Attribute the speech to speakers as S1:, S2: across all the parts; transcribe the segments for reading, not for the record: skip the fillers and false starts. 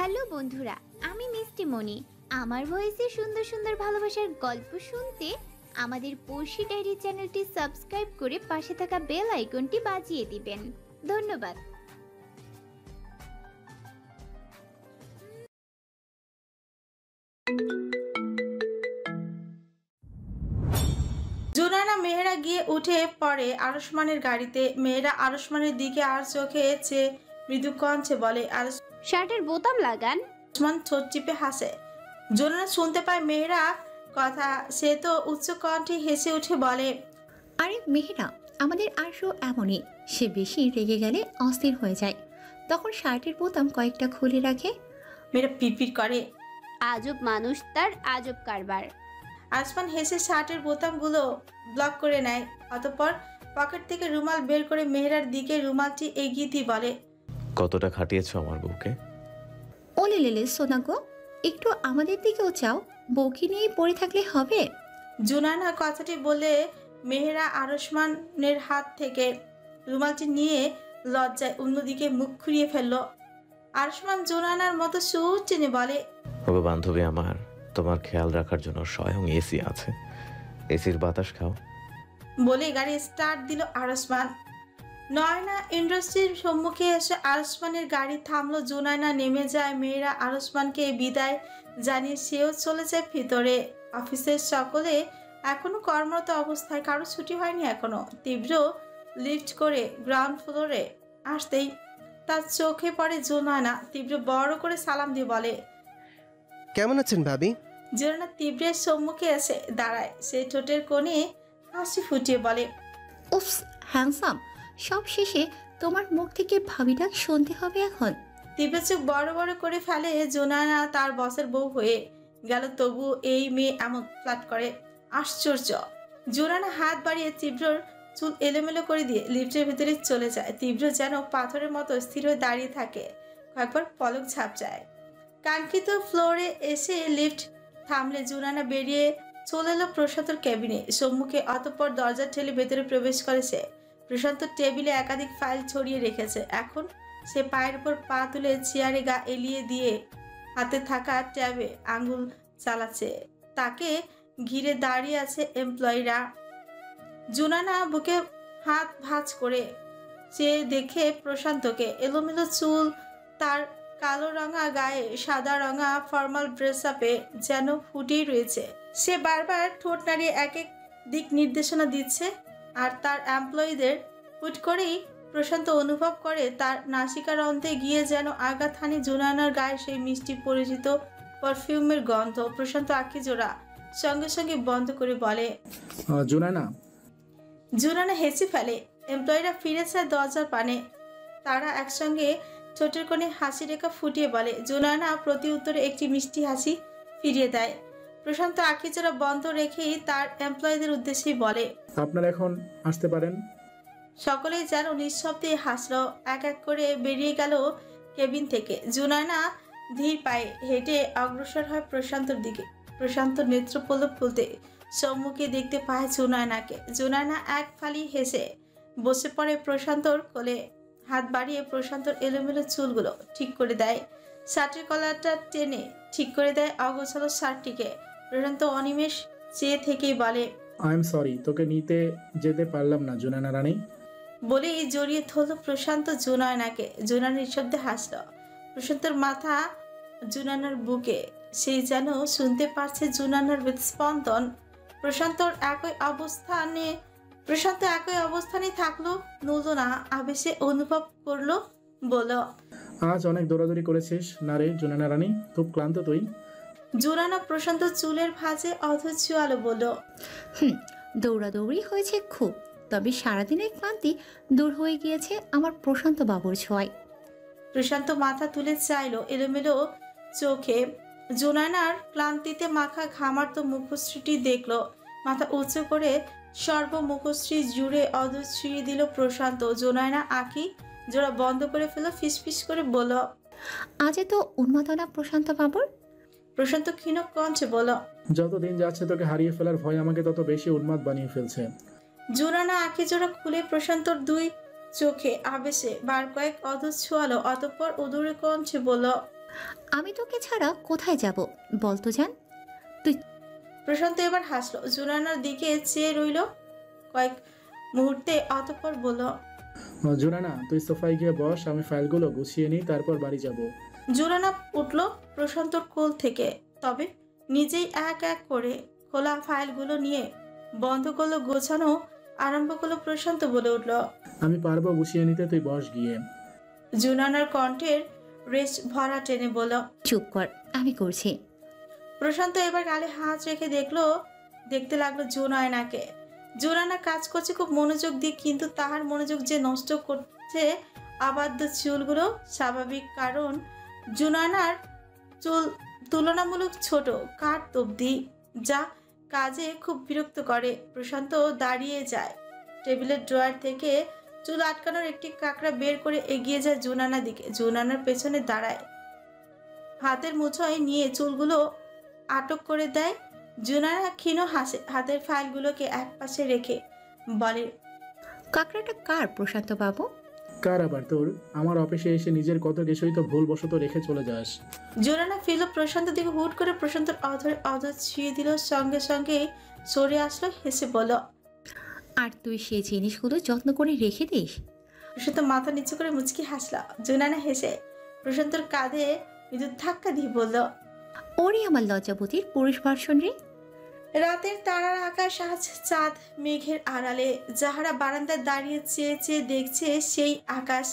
S1: Hello বন্ধুরা, আমি মিষ্টি মনি। আমার ভয়েসে সুন্দর সুন্দর ভালোবাসার গল্প শুনতে আমাদের পড়শি ডায়েরি চ্যানেলটি সাবস্ক্রাইব করে পাশে থাকা বেল আইকনটি বাজিয়ে দিবেন। ধন্যবাদ।
S2: জুনানা মেহেরা গিয়ে উঠে পড়ে আরুষ্মানের গাড়িতে। মেহেরা আরুষ্মানের দিকে আর চোখে চেয়ে মৃদু কণ্ঠে বলে।
S1: শার্টের বোতাম লাগান।
S2: আরুষ্মান ঠোঁট চিপে হাসে। জুনানা শুনতে পায় মেহেরা কথা, সে তো উচ্চ কণ্ঠে হেসে উঠে বলে,
S3: আরে মেহেরা, আমাদের আরশও এমনই। সে বেশি রেগে গেলে অস্থির হয়ে যায়, তখন শার্টের বোতাম কয়েকটা খুলে রাখে।
S2: মেয়েরা পিপির করে।
S1: আজব মানুষ, তার আজব কারবার।
S2: আরুষ্মান হেসে শার্টের বোতামগুলো ব্লক করে নেয়। অতঃপর পকেট থেকে রুমাল বের করে মেহেরার দিকে রুমালটি এগিয়ে দিয়ে বলে,
S4: কতটা খাটিয়েছো আমার বউকে।
S3: ওলে লেলে সোনা গো, একটু আমাদের দিকেও চাও। বউকে নিয়েই পড়ে থাকলে হবে?
S2: জুনানা কথাটি বলে মেহেরা আরুষ্মানের হাত থেকে রুমালটি নিয়ে লজ্জায় অন্যদিকে মুখ ঘুরিয়ে ফেলল। আরুষ্মান জুনানার মতো সুর টেনে বলে,
S4: ওগো বান্ধবী আমার, তোমার খেয়াল রাখার জন্য স্বয়ং এসি আছে, এসির বাতাস খাও।
S2: বলে গাড়ি স্টার্ট দিল আরুষ্মান। নয়না ইন্ডাস্ট্রির সম্মুখে এসে আরুষ্মানের গাড়ি থামলো। জুনানা নেমে যায়। মেয়েরা আরুষ্মানকে বিদায় জানিয়ে সেও চলে যায় ভিতরে। অফিসের সকলে এখনো কর্মরত অবস্থায়, কারো ছুটি হয়নি এখনো। তীব্র লিফট করে গ্রাউন্ড ফ্লোরে আসতেই তার চোখে পড়ে জুনানা। তীব্র বড় করে সালাম দিয়ে বলে,
S5: কেমন আছেন ভাবি?
S2: জুনানা তীব্রের সম্মুখে এসে দাঁড়ায়। সে ঠোঁটের কোণে হাসি ফুটিয়ে বলে,
S3: উফস হ্যান্ডসাম, সব শেষে তোমার মুখ থেকে ভাবি ডাক শুনতে হবে এখন।
S2: তীব্র চোখ বড় বড় করে ফেলে। জোনানা তার বসের বউ হয়ে গেল, তবু এই মেয়ে এমন ফ্ল্যাট করে, আশ্চর্য। জোনানা হাত বাড়িয়ে তীব্রর চুল এলোমেলো করে দিয়ে লিফটের ভিতরে চলে যায়। তীব্র যেন পাথরের মতো স্থির হয়ে দাঁড়িয়ে থাকে, কয়েকবার পলক ঝাপটায়। কাঙ্ক্ষিত ফ্লোরে এসে লিফট থামলে জোনানা বেরিয়ে চলে এলো প্রশান্তর কেবিনে সম্মুখে। অতঃপর দরজা ঠেলে ভেতরে প্রবেশ করে সে। প্রশান্ত টেবিলে একাধিক ফাইল ছড়িয়ে রেখেছে। এখন সে পায়ের উপর পা তুলে চেয়ারে গা এলিয়ে দিয়ে হাতে থাকা ট্যাবে আঙুল চালাচ্ছে। তাকে ঘিরে দাঁড়িয়ে আছে এমপ্লয়িরা। জুনানা বুকে হাত ভাঁজ করে চেয়ে দেখে প্রশান্তকে। এলোমেলো চুল, তার কালো রঙা গায়ে সাদা রঙা ফর্মাল ড্রেস আপে যেন ফুটেই রয়েছে। সে বারবার ঠোঁট নাড়িয়ে এক এক দিক নির্দেশনা দিচ্ছে। আর তার এমপ্লয়ীদের হুট করেই প্রশান্ত অনুভব করে তার নাসিকার অন্তে গিয়ে যেন আঘাত হানি জুনানার গায়ে সেই মিষ্টি পরিচিত পারফিউমের গন্ধ। প্রশান্ত আঁখি জোড়া সঙ্গে সঙ্গে বন্ধ করে বলে,
S6: জুনানা।
S2: জুনানা হেসে ফেলে। এমপ্লয়িরা ফিরেছে দরজার পানে। তারা একসঙ্গে ঠোঁটের কোণে হাসি রেখা ফুটিয়ে বলে। জুনানা প্রতি উত্তরে একটি মিষ্টি হাসি ফিরিয়ে দেয়। প্রশান্ত আঁখি জোড়া বন্ধ রেখেই তার এমপ্লয়ীদের উদ্দেশ্যেই বলে,
S6: আপনারা এখন আসতে পারেন।
S2: সকলেই যেন নিঃশব্দে হাসলো। এক এক করে বেরিয়ে গেল কেবিন থেকে। জুনানা ধীর পায়ে হেঁটে অগ্রসর হয় প্রশান্তর দিকে। প্রশান্ত নেত্রপল্লব খুলতে সম্মুখে দেখতে পায় জুনানাকে। জুনানা এক ফালি হেসে বসে পড়ে প্রশান্তর কোলে। হাত বাড়িয়ে প্রশান্তর এলোমেলো চুলগুলো ঠিক করে দেয়। শার্টের কলারটা টেনে ঠিক করে দেয় অগোছালো শার্টটিকে। প্রশান্ত অনিমেষ চেয়ে থেকেই বলে,
S6: আই এম সরি, তোকে নিতে যেতে পারলাম না জুনানা রানী।
S2: বলেই জড়িয়ে ধরল প্রশান্ত জুনানাকে। জুনানা নিঃশব্দে হাসল। প্রশান্তর মাথা জুনানার বুকে, সেই যেন শুনতে পারছে জুনানার হৃদস্পন্দন। প্রশান্ত একই অবস্থানে থাকলো, নড়ল না। আবেশে অনুভব করলো, বলল,
S6: আজ অনেক দৌড়াদৌড়ি করেছিস না রে জুনানা রানী? খুব ক্লান্ত তুই?
S2: জুনানা প্রশান্ত চুলের ভাঁজে অধৈর্য আলো বলল,
S3: দৌড়াদৌড়ি হয়েছে খুব, তবে সারাদিনের ক্লান্তি দূর হয়ে গিয়েছে আমার প্রশান্ত বাবুর ছোঁয়ায়।
S2: প্রশান্ত মাথা তুলে চাইলো এলোমেলো চোখে জুনানার ক্লান্তিতে মাখা ঘামার্ত মুখশ্রীটি দেখলো। মাথা উঁচু করে সর্বমুখশ্রী জুড়ে অধর ছুঁয়ে দিল প্রশান্ত। জুনানা আঁখি জোড়া বন্ধ করে ফেলো, ফিসফিস করে বলল,
S3: আজ এত উন্মাদনা প্রশান্ত বাবুর?
S2: প্রশান্ত ক্ষীণ কণ্ঠে বলল,
S6: যত দিন যাচ্ছে তোকে হারিয়ে ফেলার ভয় আমাকে তত বেশি উন্মাদ বানিয়ে ফেলছে।
S2: জুনানা আঁখি জোড়া খুলে প্রশান্তর দুই চোখে আবেশে বার কয়েক অধর ছোঁয়ালো। অতঃপর উদুরে কণ্ঠে বলল,
S3: আমি তোকে ছাড়া কোথায় যাব বলতো জান?
S2: প্রশান্ত এবার হাসলো, জুনানার দিকে চেয়ে রইল কয়েক মুহূর্তে, অতঃপর বলল,
S6: জোনানা তুই সোফায় গিয়ে বস, আমি ফাইলগুলো গুছিয়ে নিই, তারপর বাড়ি যাব।
S2: জুনানা উঠল প্রশান্তর কোল থেকে, তবে নিজেই এক এক করে খোলা ফাইলগুলো নিয়ে বন্ধ করলো, গোছানো আরম্ভ করলো। প্রশান্ত বলে উঠল,
S6: আমি পারবো গুছিয়ে নিতে, তুই বস গিয়ে।
S2: জুনানার কণ্ঠের রেশ ভরা টেনে বলল।
S3: চুপ কর, আমি করছি।
S2: প্রশান্ত এবার গালে হাত রেখে দেখতে লাগলো জুনায়নাকে। জুনানা কাজ করছে খুব মনোযোগ দিয়ে, কিন্তু তাহার মনোযোগ যে নষ্ট করছে আবদ্ধ চুলগুলো। স্বাভাবিক, কারণ জুনানার চুল তুলনামূলক ছোট, কাঠ তবদি, যা কাজে খুব বিরক্ত করে। প্রশান্ত দাঁড়িয়ে যায়, টেবিলের ড্রয়ার থেকে চুল আটকানোর একটি কাঁকড়া বের করে এগিয়ে যায় জুনানার দিকে। জুনানার পেছনে দাঁড়ায়, হাতের মুঠোয় নিয়ে চুলগুলো আটক করে দেয়। জুনানা ক্ষীণ হাসে, হাতের ফাইলগুলোকে একপাশে রেখে বলে,
S3: কাঁকড়াটা কার প্রশান্ত বাবু?
S6: কার আবার তোর? আমার অফিসে এসে নিজের কত কিছুই তো ভুলবশত রেখে চলে যাস।
S2: জোরানা ফিরল প্রশান্ত দিকে, হুট করে প্রশান্তর অধরে অধর ছুঁয়ে দিল, সঙ্গে সঙ্গে সরে আসলো, হেসে বলল,
S3: আর তুই সেই জিনিসগুলো যত্ন করে রেখে দিস?
S2: প্রশান্ত মাথা নিচু করে মুচকি হাসলো। জোনানা হেসে প্রশান্তর কাঁধে বিদ্যুৎ ধাক্কা দিয়ে বলল,
S3: ওরে আমার লজ্জাবতীর পুরুষ ভার্সন রে।
S2: রাতের তারার আকাশ আজ চাঁদ মেঘের আড়ালে। যাহারা বারান্দায় দাঁড়িয়ে চেয়ে চেয়ে দেখছে সেই আকাশ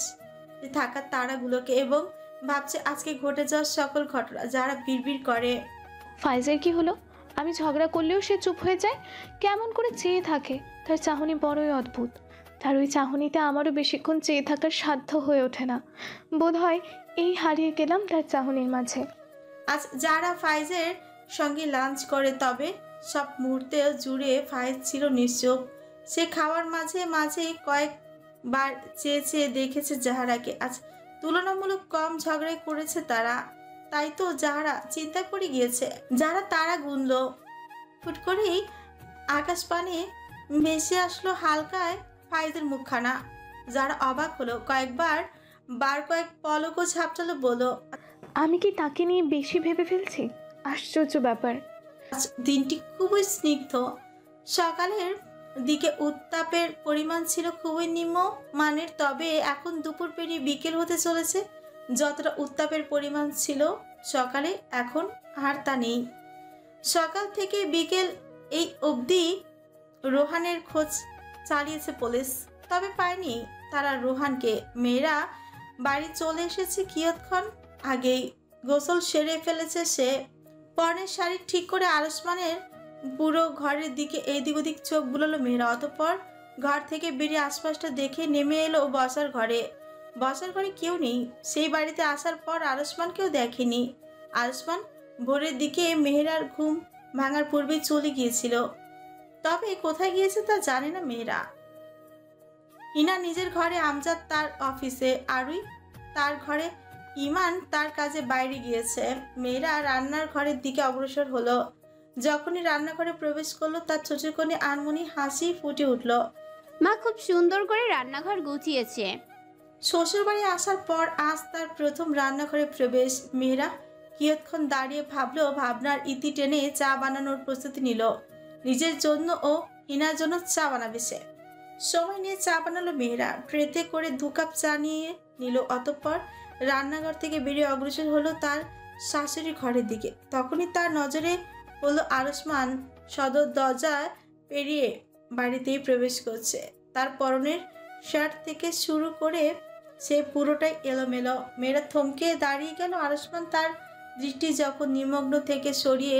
S2: থাকা তারাগুলোকে এবং ভাবছে আজকে ঘটে যাওয়া সকল ঘটনা। যারা বিড়বিড় করে,
S7: ফাইজের কি হলো? আমি ঝগড়া করলেও সে চুপ হয়ে যায়, কেমন করে চেয়ে থাকে। তার চাহনি বড়ই অদ্ভুত। তার ওই চাহনিতে আমারও বেশিক্ষণ চেয়ে থাকার সাধ্য হয়ে ওঠে না। বোধ হয় এই হারিয়ে গেলাম তার চাহনির মাঝে।
S2: আজ যারা ফাইজের সঙ্গে লাঞ্চ করে, তবে সব মুহূর্তে জুড়ে ফাইজ ছিল নিশ্চুপ। সে খাওয়ার মাঝে মাঝে কয়েকবার চেয়ে চেয়ে দেখেছে জাহারাকে। আজ তুলনামূলক কম ঝগড়াই করেছে তারা, তাই তো যাহারা চিন্তা করে গিয়েছে। যারা তারা গুনল, ফুট করেই আকাশ পানে ভেসে আসলো হালকায় ফাইজের মুখখানা। যারা অবাক হলো, কয়েক পলকও ঝাপটালো, বলো,
S7: আমি কি তাকে নিয়ে বেশি ভেবে ফেলছি? আশ্চর্য ব্যাপার।
S2: আজ দিনটি খুবই স্নিগ্ধ। সকালের দিকে উত্তাপের পরিমাণ ছিল খুবই নিম্ন মানের, তবে এখন দুপুর পেরিয়ে বিকেল হতে চলেছে। যতটা উত্তাপের পরিমাণ ছিল সকালে, এখন আর তা নেই। সকাল থেকে বিকেল এই অবধি রোহানের খোঁজ চালিয়েছে পুলিশ, তবে পায়নি তারা রোহানকে। মেয়েরা বাড়ি চলে এসেছে কিয়ৎক্ষণ আগেই। গোসল সেরে ফেলেছে সে, পরনের শাড়ি ঠিক করে আরসমানের পুরো ঘরের দিকে এইদিক ওদিক চোখ বুলালো মেয়েরা। অতঃপর ঘর থেকে বেরিয়ে আশপাশটা দেখে নেমে এলো বসার ঘরে। বসার ঘরে কেউ নেই। সেই বাড়িতে আসার পর আরসমানকেও দেখেনি। আরসমান ভোরের দিকে মেহেরার ঘুম ভাঙার পূর্বেই চলে গিয়েছিল, তবে কোথায় গিয়েছে তা জানে না মেয়েরা। হিনা নিজের ঘরে, আমজাদ তার অফিসে, আরুই তার ঘরে, ইমান তার কাজে বাইরে গিয়েছে। মেয়েরা রান্নার ঘরের দিকে অগ্রসর হলো। যখনই রান্নাঘরে প্রবেশ করলো, তার ছোট কনে আনমনি হাসি ফুটে উঠল।
S1: মা খুব সুন্দর করে রান্নাঘর গুছিয়েছে।
S2: শ্বশুরবাড়ি আসার পর আজ তার প্রথম রান্নাঘরে প্রবেশ। মেয়েরা কিয়ৎক্ষণ দাঁড়িয়ে ভাবলো, ভাবনার ইতি টেনে চা বানানোর প্রস্তুতি নিল। নিজের জন্য ও হিনার জন্য চা বানাবে সে। সময় নিয়ে চা বানালো মেয়েরা, ট্রেতে করে 2 কাপ চা নিয়ে নিল। অতঃপর রান্নাঘর থেকে বেরিয়ে অগ্রসর হলো তার শাশুড়ি ঘরের দিকে। তখনই তার নজরে পড়ল আরসমান সদর দরজা পেরিয়ে বাড়িতেই প্রবেশ করছে। তার পরনের শার্ট থেকে শুরু করে সে পুরোটাই এলোমেলো। মেয়েরা থমকে দাঁড়িয়ে গেল। আরসমান তার দৃষ্টি যখন নিমগ্ন থেকে সরিয়ে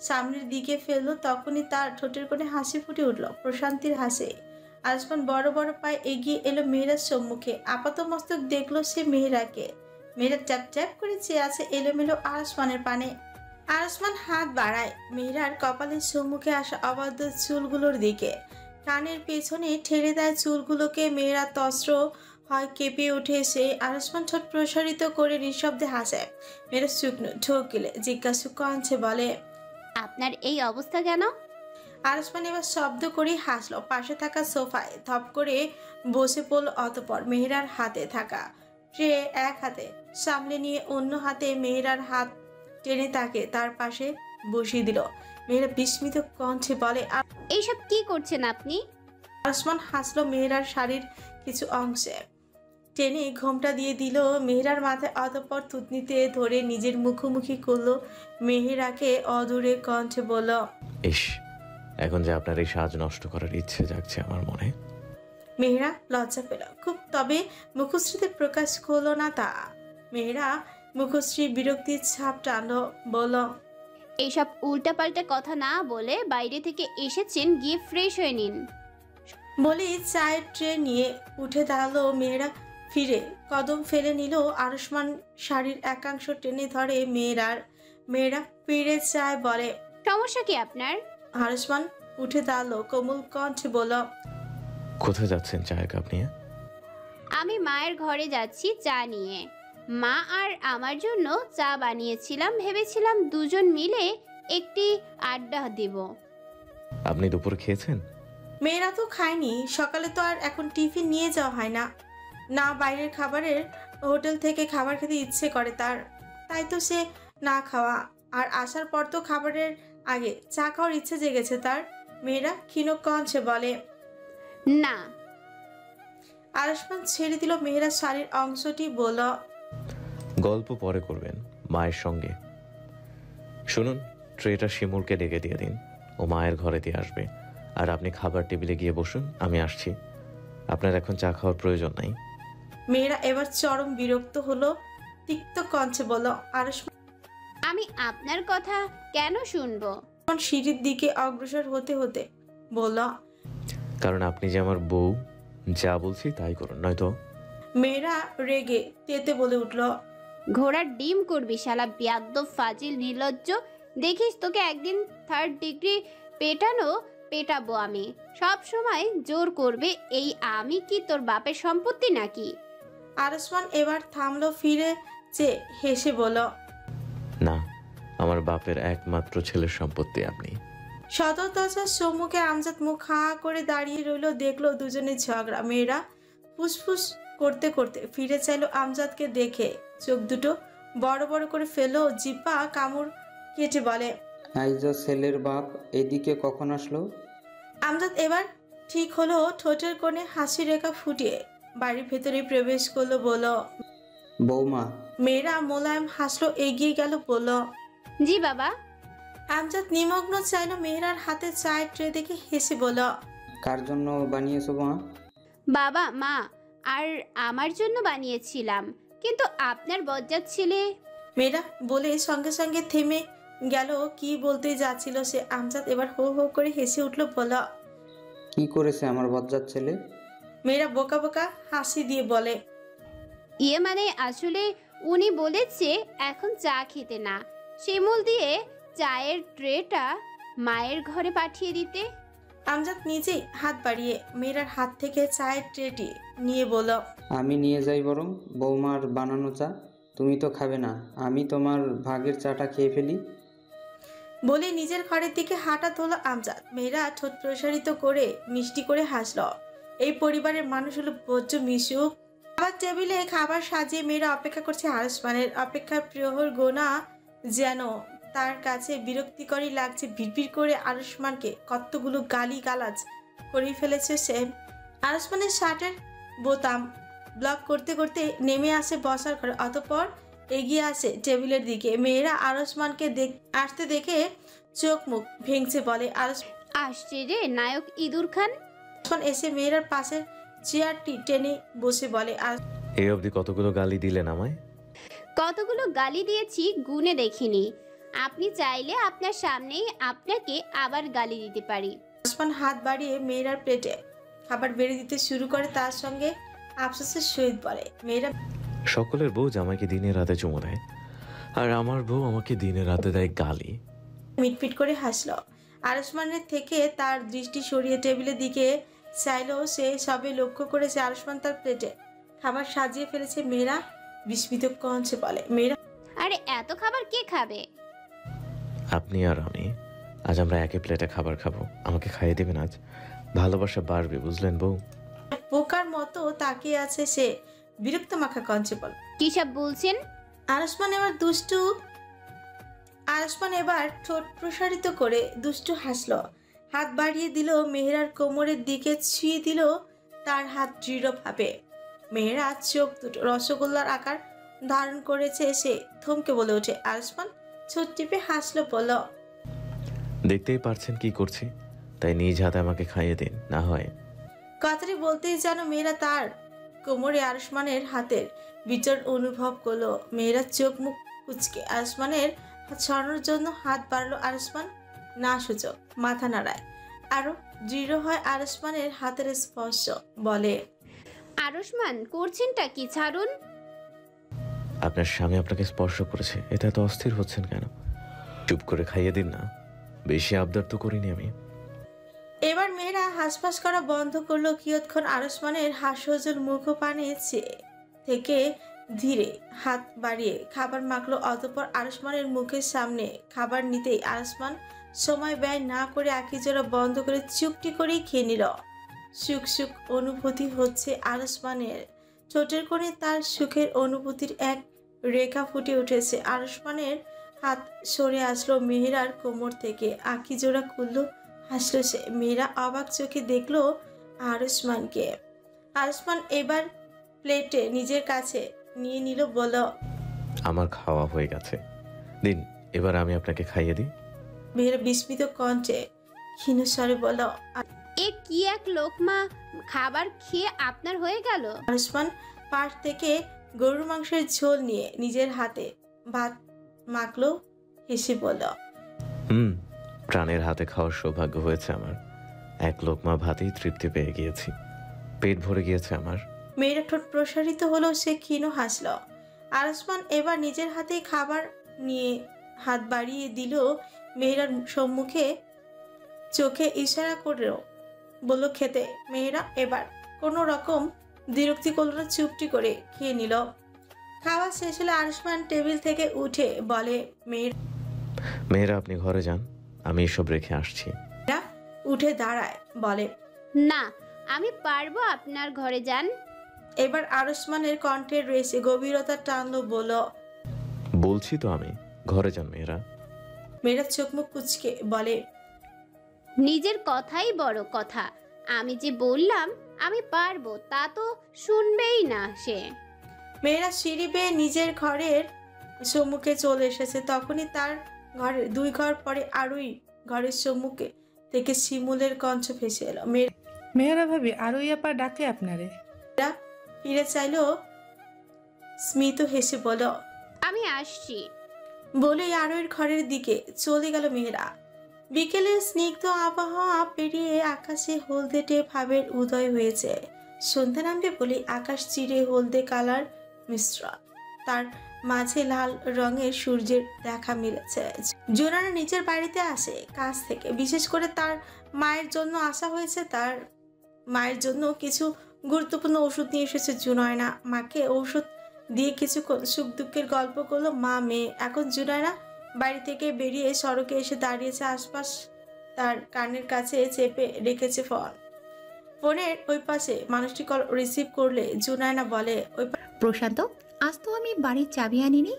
S2: সামনের দিকে ফেললো, তখনই তার ঠোঁটের কোণে হাসি ফুটে উঠল, প্রশান্তির হাসি। আরসমান বড় বড় পায়ে এগিয়ে এলো মেয়েরার সম্মুখে। আপাত মস্তক দেখলো সে মেয়েরাকে। মেয়েরা ট্যাপ ট্যাপ করে চেয়ে আছে এলোমেলো আরসমানের পানে। আরসমান হাত বাড়ায় মেয়েরার কপালের সম্মুখে আসা অবাধ্য চুলগুলোর দিকে, কানের পেছনে ঠেলে দেয় চুলগুলোকে। মেয়েরা তস্র হয় কেঁপে ওঠে। সে আরসমান ঠোঁট প্রসারিত করে নিঃশব্দে হাসে। মেয়েরা শুকনো ঢোক গেলে জিজ্ঞাসা কণ্ঠে বলে,
S1: আপনার এই অবস্থা কেন?
S2: আরসমান এবার শব্দ করে হাসলো। পাশে থাকা সোফায় ধপ করে বসে পড়ল। অতঃপর মেহেরার হাতে থাকা ট্রে এক হাতে সামলে নিয়ে অন্য হাতে মেহেরার হাত টেনে তাকে তার পাশে বসিয়ে দিল। মেহেরা বিস্মিত কণ্ঠে বলে।
S1: এইসব কি করছেন আপনি?
S2: আসমান হাসলো মেহেরার শাড়ির কিছু অংশে টেনে ঘোমটা দিয়ে দিল মেহেরার মাথায়, অতঃপর থুতনিতে ধরে নিজের মুখোমুখি করলো মেহেরাকে অদূরে কণ্ঠে বলল,
S4: ইস, এখন যে আপনার এই সাজ নষ্ট করার ইচ্ছে জাগছে আমার মনে।
S2: মেহেরা লজ্জা পেল খুব, তবে মুখশ্রীতে প্রকাশ করলো না তা। মেহেরা মুখশ্রী বিরক্তির ছাপ টানলো, বলল,
S1: এইসব উল্টাপাল্টা কথা না বলে বাইরে থেকে এসেছেন, গিয়ে ফ্রেশ হয়ে নিন।
S2: বলে চায়ের ট্রে নিয়ে উঠে দাঁড়ালো মেহেরা। ফিরে কদম ফেলে নিল আরুষ্মান, শাড়ির একাংশ টেনে ধরে মেয়েরা ফিরে চায়, বলে,
S1: সমস্যা কি আপনার?
S2: আরুষ্মান উঠে দাঁড়ালো, কোমল কণ্ঠে বলল,
S4: কোথায় যাচ্ছেন চায়ের কাপ নিয়ে?
S1: আমি মায়ের ঘরে যাচ্ছি চা নিয়ে। মা আর আমার জন্য চা বানিয়েছিলাম, ভেবেছিলাম দুজন মিলে একটি আড্ডা দেব।
S4: আপনি দুপুর খেয়েছেন?
S2: মেয়েরা তো খায়নি সকালে, তো আর এখন টিফিন নিয়ে যাওয়া হয় না। না বাইরের খাবারের হোটেল থেকে খাবার খেতে ইচ্ছে করে তার, তাই তো সে না খাওয়া। আর আসার পর তো খাবারের আগে চা খাওয়ার ইচ্ছে জেগেছে তার। মেয়েরা ক্ষীণ কণ্ঠে বলে।
S1: না।
S2: আরুষ্মান ছেড়ে দিল মেহেরার শাড়ির অংশটি, বলল,
S4: গল্প পরে করবেন মায়ের সঙ্গে। শুনুন, ট্রেটা শিমুলকে ডেকে দিয়ে দিন, ও মায়ের ঘরে দিয়ে আসবে। আর আপনি খাবার টেবিলে গিয়ে বসুন, আমি আসছি। আপনার এখন চা খাওয়ার প্রয়োজন নাই।
S2: মেয়েরা এবার চরম বিরক্ত হলো, তিক্ত কণ্ঠে বলল, আরুষ্মান
S1: আমি আপনার কথা কেন শুনবো?
S2: সিঁড়ির দিকে অগ্রসর হতে হতে বলল,
S4: কারণ আপনি যে আমার বউ, যা বলছি তাই করুন, নয়তো।
S2: মেয়েরা রেগে তেতে বলে উঠল,
S1: ঘোড়ার ডিম করবি শালা বিয়াদ্দব ফাজিল নির্লজ্জ। দেখিস তোকে একদিন 3rd ডিগ্রি পেটাবো আমি। সব সময় জোর করবে এই আমি কি তোর বাপের সম্পত্তি নাকি?
S2: আরুষ্মান এবার থামলো, ফিরে চেয়ে হেসে বলল,
S4: না, আমার বাপের একমাত্র ছেলের সম্পত্তি আপনি।
S2: সদর দরজার সম্মুখে আমজাদ মুখ হা করে দাঁড়িয়ে রইল, দেখলো দুজনের ঝগড়া। মেয়েরা ফুসফুস করতে করতে ফিরে চাইলো আমজাদকে দেখে, চোখ দুটো বড় বড় করে ফেললো, জিপা কামড় কেটে বলে,
S8: আইজা ছেলের বাপ এদিকে কখন আসলো?
S2: আমজাদ এবার ঠিক হলো, ঠোঁটের কোণে হাসি রেখা ফুটিয়ে বাড়ির ভেতরে প্রবেশ করলো, বলল,
S8: বৌমা।
S2: মেয়েরা মোলায়েম হাসলো, এগিয়ে গেল, বলল,
S1: জি বাবা।
S2: আমজাদ নিমগ্ন চাইলো মেহেরার হাতে চায়ের ট্রে দেখে হেসে বলল,
S8: কার জন্য বানিয়েছো মা?
S1: বাবা, মা আর আমার জন্য বানিয়েছিলাম, কিন্তু আপনার বজ্জাত ছেলে।
S2: মেয়েরা বলে সঙ্গে সঙ্গে থেমে গেল, কি বলতে যাচ্ছিল সে। আমজাদ এবার হো হো করে হেসে উঠলো, বলল,
S8: কি করেছে আমার বজ্জাত ছেলে?
S2: মেয়েরা বোকা বোকা হাসি দিয়ে বলে,
S1: ইয়ে মানে আসলে উনি বলেছে এখন চা খেতে না, শিমুল দিয়ে চায়ের ট্রেটা মায়ের ঘরে পাঠিয়ে দিতে।
S2: আমজাদ নিজেই হাত বাড়িয়ে মেয়েরার হাত থেকে চায়ের ট্রেটি নিয়ে বলল,
S8: আমি নিয়ে যাই বরং বৌমার বানানো চা। তুমি তো খাবে না, আমি তোমার ভাগের চাটা খেয়ে ফেলি।
S2: বলে নিজের ঘরের দিকে হাঁটা তোলো আমজাদ। মেয়েরা ঠোঁট প্রসারিত করে মিষ্টি করে হাসলো। এই পরিবারের মানুষ হলো বজ্র মিশুক। খাবার টেবিলে খাবার সাজিয়ে মেয়েরা অপেক্ষা করছে আরুষ্মানের। অপেক্ষার প্রহর গোনা যেন তার কাছে বিরক্তিকরই লাগছে। ভিড় করে আরুষ্মানকে কতগুলো গালি গালাজ করে ফেলেছে সে। আরুষ্মানের শার্টের বোতাম ব্লক করতে করতে নেমে আসে বসার ঘরে, অতঃপর এগিয়ে আসে টেবিলের দিকে। মেয়েরা আরুষ্মানকে আসতে দেখে চোখ মুখ ভেঙছে, বলে,
S1: আসছে রে নায়ক ইঁদুর খান।
S2: আরুষ্মান এসে মেয়েরার পাশের চেয়ারটি টেনে বসে বলে,
S4: এই অবধি কতগুলো গালি দিলেন আমায়?
S1: কতগুলো গালি দিয়েছি গুনে দেখিনি। আপনি চাইলে আপনার সামনেই আপনাকে আবার গালি দিতে পারি।
S2: আরুষ্মান হাত বাড়িয়ে মেয়েরার প্লেটে খাবার বেড়ে দিতে শুরু করে, তার সঙ্গে আফসোসের সহিত বলে, মেয়েরা
S4: সকলের বউ জামাইকে দিনে রাতে চুমো দেয়, আর আমার বউ আমাকে দিনে রাতে দেয় গালি।
S2: মিটমিট করে হাসলো। আরুষ্মানের থেকে তার দৃষ্টি সরিয়ে টেবিলের দিকে চাইলো সে। সবে লক্ষ্য করেছে আরুষ্মান তার প্লেটে খাবার সাজিয়ে ফেলেছে। মেয়েরা বিস্মিত কণ্ঠে বলে, মেয়েরা
S1: আরে এত খাবার কে খাবে?
S4: আপনি আর আমি। আজ আমরা একই প্লেটে খাবার খাবো, আমাকে খাইয়ে দেবেন আজ। ভালোবাসা বাড়বে, বুঝলেন বউ?
S2: পোকার মতো তাকিয়ে আছে সে। বিরক্ত মাখা কঞ্চে বল।
S1: কি সব বলছেন?
S2: আরসমান এবার ঠোঁট প্রসারিত করে দুষ্টু হাসল। হাত বাড়িয়ে দিল মেহেরার কোমরের দিকে, ছুঁয়ে দিল তার হাত দৃঢ়ভাবে। মেহেরা চোখ দুটো রসগোল্লার আকার ধারণ করেছে। সে থমকে বলে ওঠে। আরসমান ছোট টিপে হাসলো, বলল,
S4: দেখতেই পারছেন কি করছি, তাই নিজ হাতে আমাকে খাইয়ে দিন না হয়।
S2: কথাটি বলতেই যেন মেয়েরা তার কোমরে আরসমানের হাতের বিচরণ অনুভব করলো। মেয়েরা চোখ মুখ কুচকে আরসমানের হাত সরানোর জন্য হাত বাড়লো। আরসমান না সূচক মাথা নাড়ায়। আরো দৃঢ় হয় আরসমানের হাতের স্পর্শ। বলে,
S1: আরসমান করছেনটা কি? ছাড়ুন।
S4: আপনার স্বামী আপনাকে স্পর্শ করেছে, এতে এত অস্থির হচ্ছেন কেন? চুপ করে খাইয়ে দিন না, বেশি আবদার তো করিনি আমি।
S2: এবার মেয়েরা হাসপাস করা বন্ধ করলো। কিয়ৎক্ষণ আরসমানের হাস্যজ্জ্বল মুখ পানে থেকে ধীরে হাত বাড়িয়ে খাবার মাখলো। অতঃপর আরসমানের মুখের সামনে খাবার নিতেই আরসমান সময় ব্যয় না করে আঁকিজোড়া বন্ধ করে চুপটি করেই খেয়ে নিল। সুখ সুখ অনুভূতি হচ্ছে আরসমানের ঠোঁটের কোণে। তার সুখের অনুভূতির এক রেখা ফুটে উঠেছে। আরসমানের হাত সরে আসলো মেহেরার কোমর থেকে। আঁকিজোড়া খুললো, হাসলো সে। মেয়েরা অবাক চোখে দেখলো আরসমানকে। আরসমান এবার প্লেটে নিজের কাছে নিয়ে নিল, বলল,
S4: আমার খাওয়া হয়ে গেছে, দিন এবার আমি আপনাকে খাইয়ে দিই।
S2: মেয়েরা বিস্মিত কণ্ঠে ক্ষীণ স্বরে বলল,
S1: এ কি এক লোকমা খাবার খেয়ে আপনার হয়ে গেল?
S2: আরসমান পাট থেকে গরুর মাংসের ঝোল নিয়ে নিজের হাতে ভাত মাখলো, হেসে বলল,
S4: প্রাণের হাতে খাওয়ার সৌভাগ্য হয়েছে আমার। এক লোকমা ভাতেই তৃপ্তি পেয়ে গিয়েছি, পেট ভরে গিয়েছে আমার।
S2: মেয়েরা ঠোঁট প্রসারিত হলো, সে ক্ষীণ হাসল। আরসমান এবার নিজের হাতে খাবার নিয়ে হাত বাড়িয়ে দিল মেহেরার সম্মুখে, চোখে ইশারা করলো, বলল, খেতে। মেহেরা এবার কোনো রকম বিরক্তি করল না, চুপটি করে খেয়ে নিল। খাওয়া শেষ হলে আরসমান টেবিল থেকে উঠে বলে,
S4: মেয়েরা আপনি ঘরে যান, আমি এসব রেখে আসছি।
S2: উঠে দাঁড়ায়, বলে,
S1: না, আমি পারবো, আপনার ঘরে যান।
S2: এবার আরসমানের কণ্ঠের রেশে গভীরতা টানলো, বলল,
S4: বলছি তো আমি, ঘরে যান মেয়েরা।
S2: মেয়েরা চোখ মুখ কুচকে বলে,
S1: নিজের কথাই বড় কথা। আমি যে বললাম আমি পারবো, তা তো শুনবেই না সে।
S2: মেয়েরা সিঁড়ি বেয়ে নিজের ঘরের সম্মুখে চলে এসেছে। তখনই তার ঘরের 2 ঘর পরে আরোই ঘরের সম্মুখে থেকে শিমুলের কণ্ঠ ভেসে এলো।
S9: মেয়েরা ভাবি আরোই আপা ডাকে আপনারে।
S2: ফিরে চাইলো, স্মিত হেসে বলল,
S1: আমি আসছি
S2: বলেই আরোইর ঘরের দিকে চলে গেল মেয়েরা। বিকেলের স্নিগ্ধ আবহাওয়া পেরিয়ে আকাশে হলদেটে ভাবের উদয় হয়েছে। সন্ধ্যা নামবে বলে আকাশ চিরে হলদে কালার মিশ্রণ, তার মাঝে লাল রঙের সূর্যের দেখা মিলেছে। জোনানা নিজের বাড়িতে আসে কাজ থেকে। বিশেষ করে তার মায়ের জন্য আসা হয়েছে। তার মায়ের জন্য কিছু গুরুত্বপূর্ণ ওষুধ নিয়ে এসেছে জুনায়না। মাকে ঔষধ দিয়ে কিছুক্ষণ সুখ দুঃখের গল্প করলো মা মেয়ে। এখন জুনায়না বাড়ি থেকে বেরিয়ে সড়কে এসে দাঁড়িয়েছে। আশপাশ তার কানের কাছে চেপে রেখেছে ফোনের ওই পাশে মানুষটি কল রিসিভ করলে জুনায়না বলে,
S3: প্রশান্ত, আজ তো আমি বাড়ির চাবি আনিনি।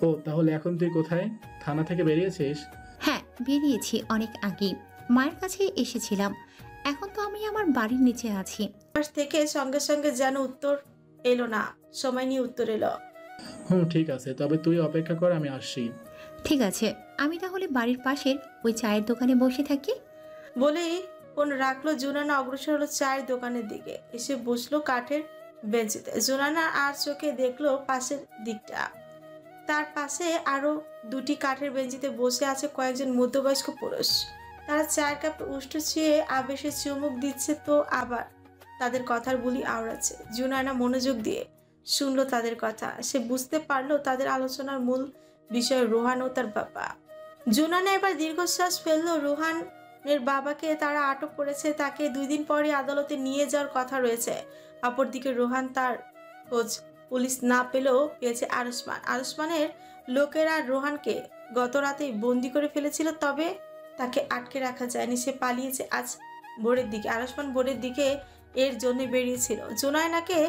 S6: ও তাহলে এখন তুই কোথায়? থানা থেকে বেরিয়েছিস?
S3: হ্যাঁ, বেরিয়েছি অনেক আগেই, মায়ের কাছে এসেছিলাম। এখন তো আমি আমার বাড়ির নিচে আছি।
S2: পাশ থেকে সঙ্গে সঙ্গে যেন উত্তর এলো না, সময় নিয়ে উত্তর এলো,
S6: ঠিক আছে, তবে তুই অপেক্ষা কর, আমি আসছি।
S3: ঠিক আছে, আমি তাহলে বাড়ির পাশের ওই চায়ের দোকানে বসে থাকি।
S2: বলেই ফোন রাখলো। জুনানা অগ্রসর হলো চায়ের দোকানের দিকে। এসে বসলো কাঠের বেঞ্চিতে। জুনানা আর চোখে দেখলো পাশের দিকটা। তার পাশে আরো 2টি কাঠের বেঞ্চিতে বসে আছে কয়েকজন মধ্যবয়স্ক পুরুষ। তারা চায়ের কাপে উষ্ঠ ছুঁয়ে আবেশে চুমুক দিচ্ছে, তো আবার তাদের কথার বুলি আওড়াচ্ছে। জুনানা মনোযোগ দিয়ে শুনলো তাদের কথা। সে বুঝতে পারলো তাদের আলোচনার মূল বিষয় রোহান ও তার বাবা। জুনানা এবার দীর্ঘশ্বাস ফেললো। রোহানের বাবাকে তারা আটক করেছে, তাকে 2 দিন পরে আদালতে নিয়ে যাওয়ার কথা রয়েছে। অপরদিকে রোহান তার খোঁজ পুলিশ না পেলেও পেয়েছে আরসমানের লোকেরা রোহানকে গত রাতেই বন্দি করে ফেলেছিল, তবে তাকে আটকে রাখা যায়নি। সে পালিয়েছে আজ ভোরের দিকে। আরসমান ভোরের দিকে এর জন্য বেরিয়েছিল। জুনায়নাকে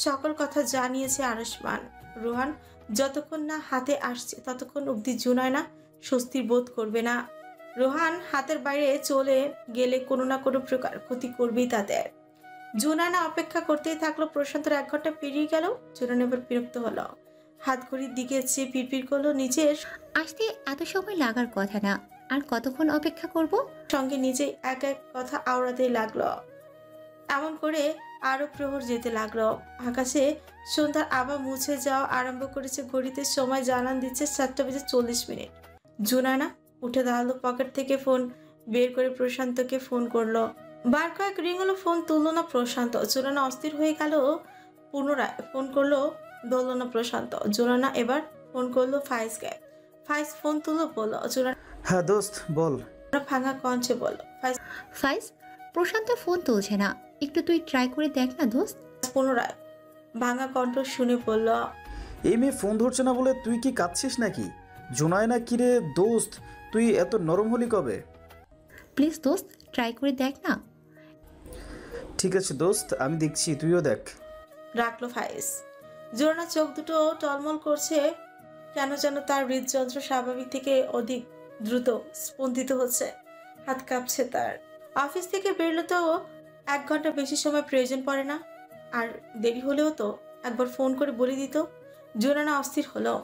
S2: সকল কথা জানিয়েছে আরশমান। রোহান যতক্ষণ না হাতে আসছে ততক্ষণ অবধি জুনায়না স্বস্তি বোধ করবে না। রোহান হাতের বাইরে চলে গেলে কোনো না কোনো প্রকার ক্ষতি করবেই তাদের। জুনায়না অপেক্ষা করতেই থাকলো। প্রশান্তর 1 ঘন্টা পেরিয়ে গেল। জুনায়না এবার বিরক্ত হলো। হাত ঘড়ির দিকে চেয়ে পিড়পিড় করলো। নিজের
S3: আসতে এত সময় লাগার কথা না, আর কতক্ষণ অপেক্ষা করব?
S2: সঙ্গে নিজেই এক এক কথা আওড়াতেই লাগলো। এমন করে আরো প্রহর যেতে লাগলো। আকাশে সন্ধ্যার আবার মুছে যাওয়া আরম্ভ করেছে। ঘড়িতে সময় জানান দিচ্ছে 7:40। জুনায়না উঠে দাঁড়ালো। পকেট থেকে ফোন বের করে প্রশান্তকে ফোন করলো। বার কয়েক রিং হলো, ফোন তুললো না প্রশান্ত। জুনায়না অস্থির হয়ে গেল। পুনরায় ফোন করলো, ধরলো না প্রশান্ত। জুনায়না এবার ফোন করলো ফাইজকে। ফাইজ ফোন তুললো, বললো জুনায়না
S10: হ্যাঁ দোস্ত বল।
S2: ভাঙা কণ্ঠে বলল।
S3: ফাইজ, প্রশান্ত ফোন তুলছে না, একটু তুই ট্রাই করে দেখ না দোস্ত।
S2: পুনরায় ভাঙা কণ্ঠ শুনে বলল,
S10: এই মেয়ে ফোন ধরছে না বলে তুই কি কাঁদছিস নাকি? জুনায়না কিরে দোস্ত, তুই এত নরম হলি কবে?
S3: প্লিজ দোস্ত ট্রাই করে দেখ না।
S10: ঠিক আছে দোস্ত, আমি দেখছি, তুইও দেখ।
S2: রাখলো ফাইজ। জোরানা চোখ দুটো টলমল করছে। কেন যেন তার হৃদযন্ত্র স্বাভাবিক থেকে অধিক দ্রুত স্পন্দিত হচ্ছে। হাত কাঁপছে তার। অফিস থেকে বেরোলে তো 1 ঘন্টা বেশি সময় প্রয়োজন পড়ে না, আর দেরি হলেও তো একবার ফোন করে বলে দিত। জোরানা অস্থির হলো।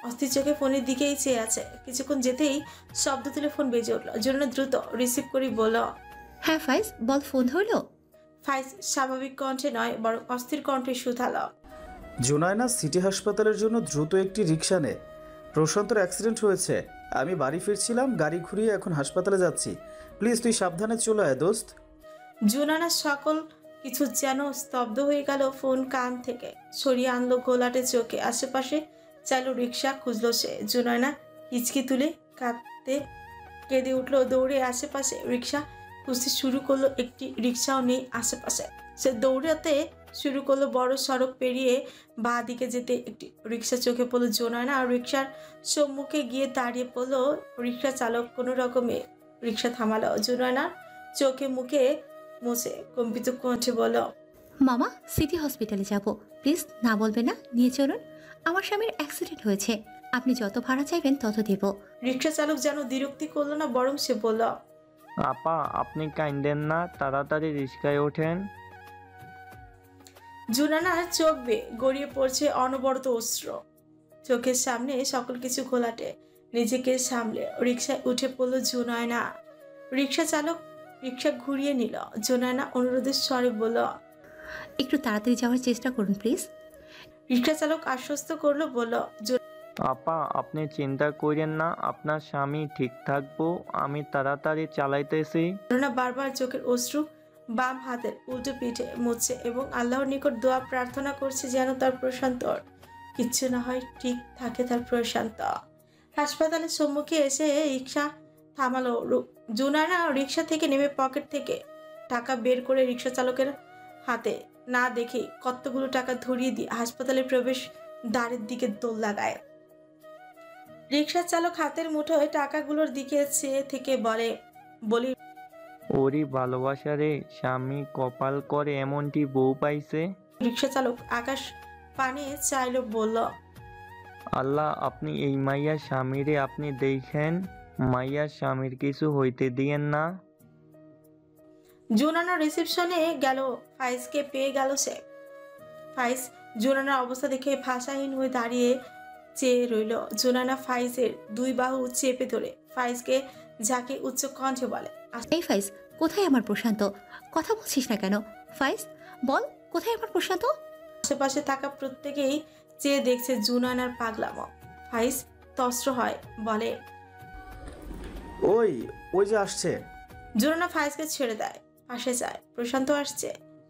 S2: অস্থির চোখে ফোনের দিকেই চেয়ে আছে। কিছুক্ষণ যেতেই শব্দ তুলে ফোন বেজে উঠলো। জোরানা দ্রুত রিসিভ করে বলল,
S3: হ্যাঁ ফাইজ বল, ফোন ধরলো?
S2: ফাইজ স্বাভাবিক কণ্ঠে নয় বরং অস্থির কণ্ঠে শুধালো,
S10: জুনায়না সিটি হাসপাতালের জন্য দ্রুত একটি রিক্সা নে। প্রশান্তর অ্যাক্সিডেন্ট হয়েছে, আমি বাড়ি ফিরছিলাম, গাড়ি ঘুরিয়ে এখন হাসপাতালে যাচ্ছি। প্লিজ তুই সাবধানে চলে আয় দোস্ত।
S2: জুনানা সকল কিছু যেন স্তব্ধ হয়ে গেল। ফোন কান থেকে সরিয়ে আনলো, গোলাটে চোখে আশেপাশে চাইলো। রিক্সা খুঁজলো সে। জুনায়না হিচকি তুলে কাঁদতে কেঁদে উঠলো। দৌড়ে আশেপাশে রিক্সা খুঁজতে শুরু করলো। একটি রিক্সাও নেই আশেপাশে। সে দৌড়াতে শুরু করলো। বড় সড়ক পেরিয়ে বাঁ দিকে যেতে একটি রিক্সা চোখে পড়লো। জুনায়না রিক্সার সম্মুখে গিয়ে দাঁড়িয়ে পড়লো। রিক্সা চালক কোনো রকমে রিক্সা থামালো। জুনায়নার চোখে মুখে মুছে কম্পিত কণ্ঠে বলল,
S3: মামা সিটি হসপিটালে যাব, প্লিজ না বলবে না, নিয়ে চলুন। আমার স্বামীর অ্যাক্সিডেন্ট হয়েছে, আপনি যত ভাড়া চাইবেন তত দেব।
S2: রিক্সা চালক যেন বিরক্তি করলো না, বরং সে বলল,
S11: আপা আপনি কাইন্দেন না, তাড়াতাড়ি রিস্কায় ওঠেন।
S2: জুনানার চোখ বেয়ে গড়িয়ে পড়ছে অনবরত অস্ত্র। চোখের সামনে সকল কিছু ঘোলাটে। নিজেকে সামলে রিক্সায় উঠে পড়লো জুনায়না। রিক্সা চালক রিক্সা ঘুরিয়ে নিল। জুনায়না অনুরোধের স্বরে বলল,
S3: একটু তাড়াতাড়ি যাওয়ার চেষ্টা করুন প্লিজ।
S2: রিক্সা চালক আশ্বস্ত করলো, বলল,
S11: আপা আপনি চিন্তা করেন না, আপনার স্বামী ঠিক থাকবো, আমি তাড়াতাড়ি চালাইতেছি।
S2: জুনায়না বারবার চোখের অশ্রু বাম হাতের উল্টো পিঠে মুছছে এবং আল্লাহর নিকট দোয়া প্রার্থনা করছে যেন তার প্রশান্তর কিচ্ছু না হয়, ঠিক থাকে তার প্রশান্ত। হাসপাতালের সম্মুখে এসে রিক্সা থামালো। জুনায়না রিক্সা থেকে নেমে পকেট থেকে টাকা বের করে রিক্সা চালকের হাতে না দেখে কতগুলো টাকা ধরিয়ে দিয়ে হাসপাতালের প্রবেশ দ্বারের দিকে দৌড় লাগায়। রিক্সা চালক হাতের মুঠোয় টাকাগুলোর দিকে চেয়ে থেকে বলি,
S11: ওরি ভালোবাসা রে, স্বামী কপাল করে এমনটি বউ পাইছে।
S2: রিক্সা চালক আকাশ পানে চাইলো, বলল,
S11: আল্লাহ আপনি এই মাইয়ার স্বামীরে আপনি দেখেন, মাইয়ার স্বামীর কিছু হইতে দিয়েন না।
S2: জুনানা রিসেপশনে গেল। ফাইজকে পেয়ে গেল সে। ফাইজ জুনানার অবস্থা দেখে ভাষাহীন হয়ে দাঁড়িয়ে চেয়ে রইল। জুনানা ফাইজের 2 বাহু চেপে ধরে ফাইজকে ঝাঁকে উচ্চ কণ্ঠে বলে,
S3: এই ফাইজ, কোথায় আমার প্রশান্ত? কথা বলছিস না কেন? ফাইজ বল, কোথায় আমার প্রশান্ত?
S2: আশেপাশে থাকা প্রত্যেকেই চেয়ে দেখছে জুনানার পাগলামো। ফাইজ তস্ত্র হয়, বলে,
S10: ওই ওই যে আসছে।
S2: জুনানা ফাইজকে ছেড়ে দেয়, পাশে যায়। প্রশান্ত আসছে,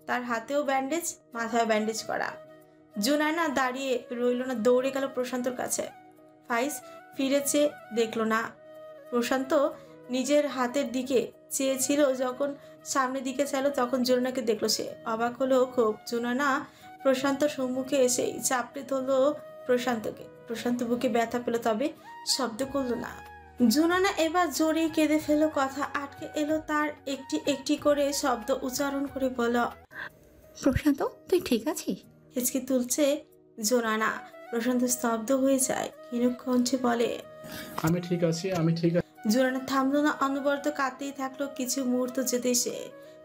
S2: তার হাতেও ব্যান্ডেজ, মাথায় ব্যান্ডেজ করা। জুনায়না দাঁড়িয়ে রইল না, দৌড়ে গেল প্রশান্তর কাছে। ফাইজ ফিরেছে, দেখলো না। প্রশান্ত নিজের হাতের দিকে চেয়েছিল, যখন সামনের দিকে চাইলো তখন জুনানাকে দেখলো সে। অবাক হলো খুব। জুনানা প্রশান্ত সম্মুখে এসেই চাপড়ে ধরলো প্রশান্তকে। প্রশান্ত বুকে ব্যথা পেল, তবে শব্দ করলো না। জুনানা এবার জোরে কেঁদে ফেলো। কথা আটকে এলো তার। একটি একটি করে শব্দ উচ্চারণ করে বলল,
S3: প্রশান্ত, তুই ঠিক আছিস?
S2: হেঁচকি তুলছে জোনানা। প্রশান্ত স্তব্ধ হয়ে যায়, ক্ষীণ কণ্ঠে বলে,
S6: আমি ঠিক আছি, আমি ঠিক আছি।
S2: জোনানা থামলো না, অনবরত কাঁদতেই থাকলো। কিছু মুহূর্ত যেতে সে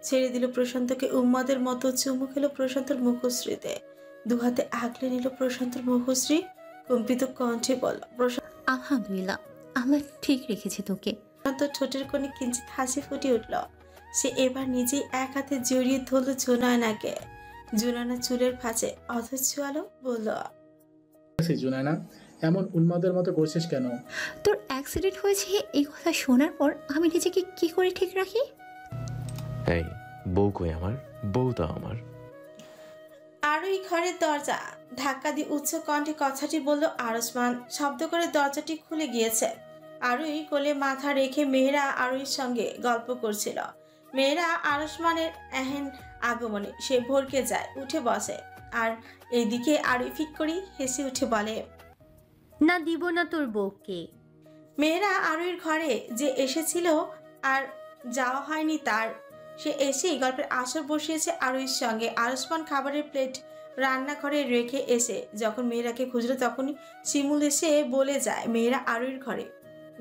S2: ছেড়ে দিল প্রশান্তকে, উম্মাদের মতো চুমু খেলো প্রশান্তর মুখশ্রীতে, দুহাতে আগলে নিল প্রশান্তর মুখশ্রী। কম্পিত কণ্ঠে বলল,
S3: আলহামদুলিল্লাহ, আল্লাহ ঠিক রেখেছে তোকে।
S2: প্রশান্ত ঠোঁটের কোণে কিঞ্চিত হাসি ফুটে উঠল। সে এবার নিজেই এক হাতে জড়িয়ে ধরল জোনানাকে। জোনানা চুলের ফাঁচে অধৈর্য আলো বলল,
S6: জুনায়না, এমন উন্মাদের মতো করছিস কেন?
S3: তোর অ্যাক্সিডেন্ট হয়েছে এই কথা শোনার পর আমি নিজেকে কি করে ঠিক রাখি?
S4: এই বউ কই আমার? বউ তো আমার।
S2: আরোই ঘরের দরজা ধাক্কা দিয়ে উচ্চ কণ্ঠে কথাটি বলল আরসমান। শব্দ করে দরজাটি খুলে গিয়েছে। আরোই কোলে মাথা রেখে মেহেরা আরোইর সঙ্গে গল্প করছিল। মেহেরা আরসমানের এহেন আগমনে সে ভরকে যায়, উঠে বসে। আর এইদিকে আরোই ফিক করি হেসে উঠে বলে,
S12: না দিব না তোর বউকে।
S2: মেয়েরা আরোইর ঘরে যে এসেছিল আর যাওয়া হয়নি তার। সে এসেই গল্পের আসর বসিয়েছে আরোইর সঙ্গে। আরসমান খাবারের প্লেট রান্নাঘরে রেখে এসে যখন মেয়েরাকে খুঁজলো, তখনই শিমুল এসে বলে যায় মেয়েরা আরোইর ঘরে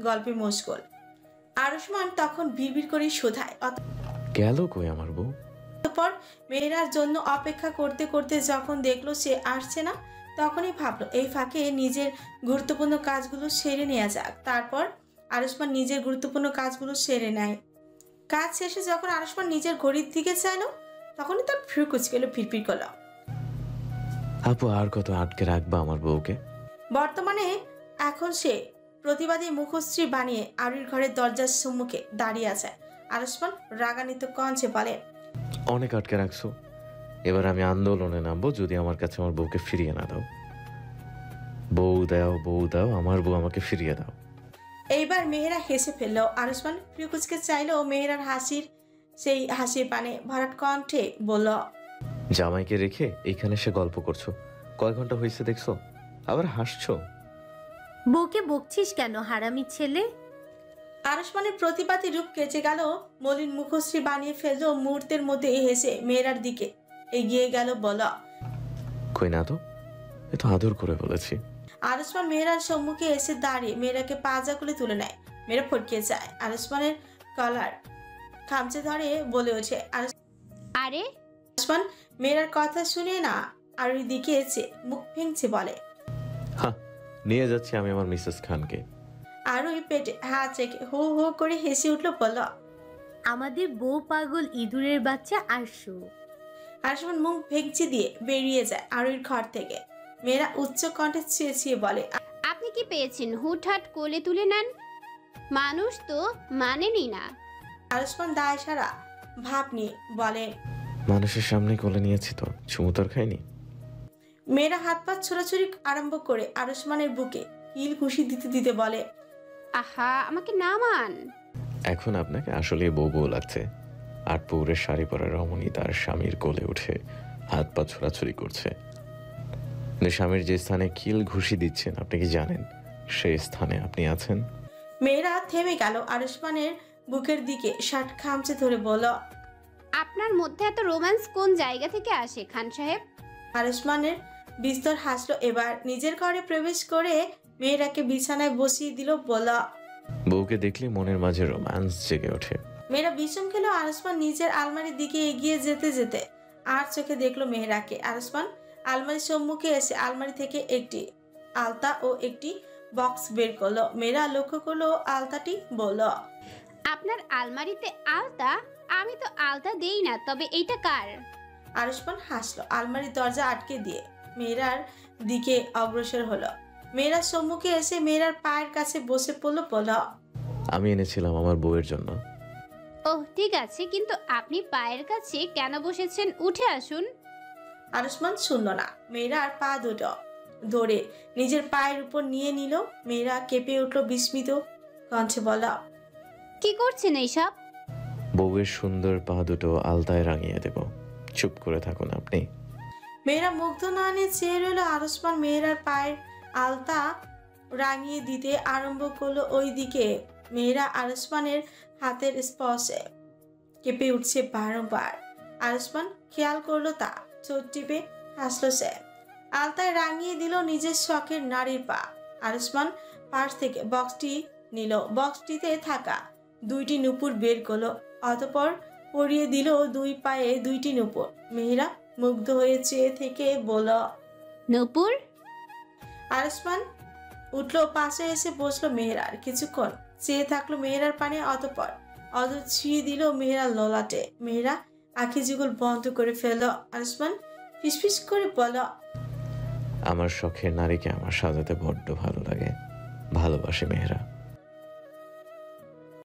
S2: গল্পে মশগুল। আরসমান তখন বিড়বিড় করে শোধায়,
S4: গেল কই আমার বউ?
S2: অতঃপর মেয়েরার জন্য অপেক্ষা করতে করতে যখন দেখলো সে আসছে না, তখনই ভাবলো এই ফাঁকে নিজের গুরুত্বপূর্ণ কাজগুলো সেরে নেওয়া যাক। তারপর আরসমান নিজের গুরুত্বপূর্ণ কাজগুলো সেরে নেয়। কাজ শেষে যখন আরসমান নিজের ঘড়ির দিকে চাইলো, তখনই তার ফির কুচকেলো, ফিরফির করলো।
S4: আপু, আর কত আটকে রাখবা আমার বউকে?
S2: বর্তমানে এখন সে প্রতিবাদী মুখশ্রী বানিয়ে আরুর ঘরের দরজার সম্মুখে দাঁড়িয়ে আছে। আরসমান রাগান্বিত কণ্ঠে বলে,
S4: অনেক আটকে রাখছো, এবার আমি আন্দোলনে নামবো যদি আমার কাছে আমার বউকে ফিরিয়ে না দাও। বউ দাও, বউ দাও, আমার বউ আমাকে ফিরিয়ে দাও।
S2: এইবার মেহেরা হেসে ফেললো। আরসমান প্রিয়কুচকে চাইলো। মেহেরার হাসির সেই হাসির পানে ভরাট কণ্ঠে বলল,
S4: জামাইকে রেখে এইখানে সে গল্প করছো, কয় ঘন্টা হয়েছে দেখছো, আবার হাসছো।
S12: বউকে বকছিস কেন হারামি ছেলে?
S2: আরসমানের প্রতিবাদী রূপ কেচে গেল। মলিন মুখশ্রী বানিয়ে ফেললো। মুহূর্তের মধ্যে হেসে মেয়েরার দিকে এগিয়ে গেল, বল,
S4: কই না তো, এ তো আদর করে বলেছি।
S2: আরসমান মেয়েরার সম্মুখে এসে দাঁড়িয়ে মেয়েরাকে পাজা করে তুলে নেয়। মেয়েরা ফটকে যায়। আরসমানের কলার খামচে ধরে বলে ওঠে,
S1: আরে
S2: আরসমান মেয়েরার কথা শুনে না আর ওই দিকে এসে মুখ ভেঙছে বলে,
S4: হ্যাঁ, নিয়ে যাচ্ছি আমি আমার মিসেস খানকে।
S2: আর ওই পেটে হাত রেখে হো হো করে হেসে উঠলো, বলল,
S12: আমাদের বউ পাগল ইঁদুরের বাচ্চা আরশু।
S2: আরসমান মুখ ভেঙচি দিয়ে বেরিয়ে যায় আর ওই ঘর থেকে। মেয়েরা উচ্চ কণ্ঠে চেঁচিয়ে বলে,
S1: আপনি কি পেয়েছেন? হুটহাট কোলে তুলে নেন, মানুষ তো মানেনি না।
S2: আরসমান দায় সারা ভাব নিয়ে বলে,
S4: মানুষের সামনে কোলে নিয়েছি তো, চুমু তোর খাইনি।
S2: মেয়েরা হাত পা ছোড়াছুড়ি আরম্ভ করে আরসমানের বুকে কিল ঘুষি দিতে দিতে বলে,
S1: আহা, আমাকে নামান।
S4: এখন আপনাকে আসলে বউ বউ লাগছে। আট পৌরের শাড়ি পরা রমণী তার স্বামীর কোলে উঠে হাত পা ছোড়াছুড়ি করছে। স্বামীর যে স্থানে কিল ঘুষি দিচ্ছেন আপনি কি জানেন সেই স্থানে আপনি আছেন?
S2: মেয়েরা থেমে গেল। আরসমানের বুকের দিকে শার্ট খামচে ধরে বলল,
S1: আপনার মধ্যে এত রোম্যান্স কোন জায়গা থেকে আসে খান সাহেব?
S2: আরসমানের বিস্তর হাসলো। এবার নিজের ঘরে প্রবেশ করে মেয়েরাকে বিছানায় বসিয়ে দিল, বলল,
S4: বউকে দেখলে মনের মাঝে রোম্যান্স জেগে ওঠে।
S2: মেয়েরা বিষম খেলো। আরসমান নিজের আলমারির দিকে এগিয়ে যেতে যেতে আর চোখে দেখলো মেয়েরাকে। আরসমান আলমারির সম্মুখে এসে আলমারি থেকে একটি আলতা ও একটি বক্স বের করলো। মেয়েরা লক্ষ্য করলো আলতাটি, বলল,
S1: আপনার আলমারিতে আলতা? আমি তো আলতা দেই না, তবে এইটা কার?
S2: আরসমান হাসলো। আলমারির দরজা আটকে দিয়ে মেয়েরার দিকে অগ্রসর হলো। মেয়েরার সম্মুখে এসে মেয়েরার পায়ের কাছে বসে পড়লো, বলল,
S4: আমি এনেছিলাম আমার বউয়ের জন্য।
S1: ওহ, ঠিক আছে, কিন্তু আপনি পায়ের কাছে কেন বসেছেন? উঠে আসুন।
S2: আরসমান শুনল না। মেয়েরার পা দুটো ধরে নিজের পায়ের উপর নিয়ে নিল। মেয়েরা কেঁপে উঠলো, বিস্মিত কণ্ঠে বলল,
S1: কি করছেন এইসব?
S4: বউয়ের সুন্দর পা দুটো আলতায় রাঙিয়ে দেব, চুপ করে থাকুন আপনি।
S2: মেয়েরা মুগ্ধ নয়নে চেয়ে রইল। আরসমান মেয়েরার পায়ের আলতা রাঙিয়ে দিতে আরম্ভ করলো। ওইদিকে মেয়েরা আরসমানের হাতের স্পর্শে কেঁপে উঠছে বারংবার। আরুষ্মান খেয়াল করলো তা, ঠোঁট টিপে হাসলো সে। আলতায় রাঙিয়ে দিল নিজের শখের নারীর পা। আরুষ্মান পাশ থেকে বক্সটি নিল, বক্সটিতে থাকা 2টি নুপুর বের করলো, অতঃপর পরিয়ে দিল 2 পায়ে 2টি নুপুর। মেহেরা মুগ্ধ হয়ে চেয়ে থেকে বলল,
S1: নূপুর।
S2: আরুষ্মান উঠলো, পাশে এসে বসলো মেহেরার। কিছুক্ষণ চেয়ে থাকলো মেহেরার পানে, অতঃপর ছুঁয়ে দিল মেহেরার ললাটে। মেহেরা আঁখি যুগল বন্ধ করে ফেলল। আরুষ্মান ফিসফিস করে বলল,
S4: আমার শখের নারীকে আমার সাজাতে বড্ড ভালো লাগে, ভালোবাসে মেহেরা।